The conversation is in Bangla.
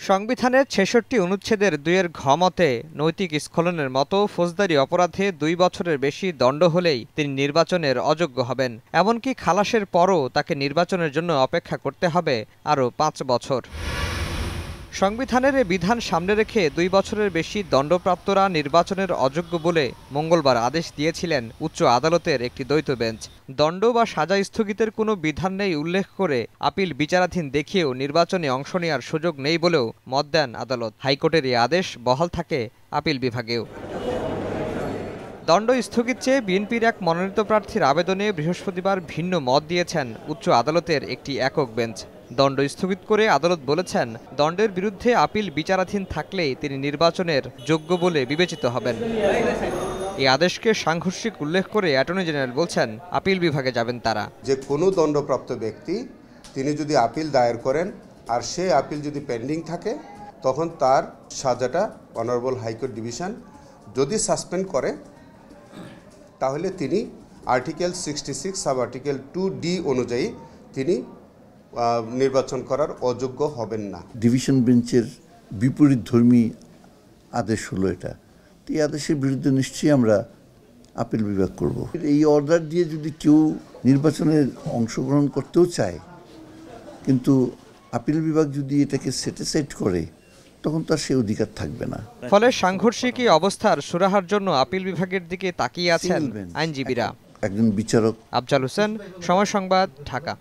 সংবিধানের ৬৬ অনুচ্ছেদের ২-এর ঘ মতে নৈতিক স্খলনের মতো ফৌজদারি অপরাধে ২ বছরের বেশি দণ্ড হলেই তিনি নির্বাচনের অযোগ্য হবেন। এমনকি খালাসের পরও তাকে নির্বাচনের জন্য অপেক্ষা করতে হবে আরও ৫ বছর। সংবিধানের এ বিধান সামনে রেখে ২ বছরের বেশি দণ্ডপ্রাপ্তরা নির্বাচনের অযোগ্য বলে মঙ্গলবার আদেশ দিয়েছিলেন উচ্চ আদালতের একটি দ্বৈত বেঞ্চ। দণ্ড বা সাজা স্থগিতের কোনো বিধান নেই উল্লেখ করে আপিল বিচারাধীন দেখিয়েও নির্বাচনে অংশ নেওয়ার সুযোগ নেই বলেও মত দেন আদালত। হাইকোর্টের এই আদেশ বহাল থাকে আপিল বিভাগেও। দণ্ড স্থগিত চেয়ে বিএনপির এক মনোনীত প্রার্থীর আবেদনে বৃহস্পতিবার ভিন্ন মত দিয়েছেন উচ্চ আদালতের একটি একক বেঞ্চ। দণ্ড স্থগিত করে আদালত বলেছেন, দণ্ডের বিরুদ্ধে আপিল বিচারাধীন থাকলেই তিনি নির্বাচনের যোগ্য বলে বিবেচিত হবেন। এই আদেশকে সাংঘর্ষিক উল্লেখ করে অ্যাটর্নি জেনারেল বলছেন, আপিল বিভাগে যাবেন তারা। যে কোনো দণ্ডপ্রাপ্ত ব্যক্তি তিনি যদি আপিল দায়ের করেন আর সে আপিল যদি পেন্ডিং থাকে, তখন তার সাজাটা অনারেবল হাইকোর্ট ডিভিশন যদি সাসপেন্ড করে, তাহলে তিনি আর্টিকেল 66 সাব আর্টিকেল 2D অনুযায়ী তিনি নির্বাচন করার অযোগ্য হবেন না। ডিভিশন বেঞ্চের বিপরীত ধর্মী আদেশ হলো এটা। এই আদেশের বিরুদ্ধে নিশ্চয়ই আমরা আপিল বিভাগ করব। এই অর্ডার দিয়ে যদি কেউ নির্বাচনে অংশগ্রহণ করতেও চায়, কিন্তু আপিল বিভাগ যদি এটাকে সেটিসাইড করে, তখন তার সে অধিকার থাকবে না। ফলে সাংঘর্ষিক এই অবস্থার সুরাহার জন্য আপিল বিভাগের দিকে তাকিয়ে আছেন আইনজীবীরা। একজন বিচারক। আফজাল হোসেন, সময় সংবাদ, ঢাকা।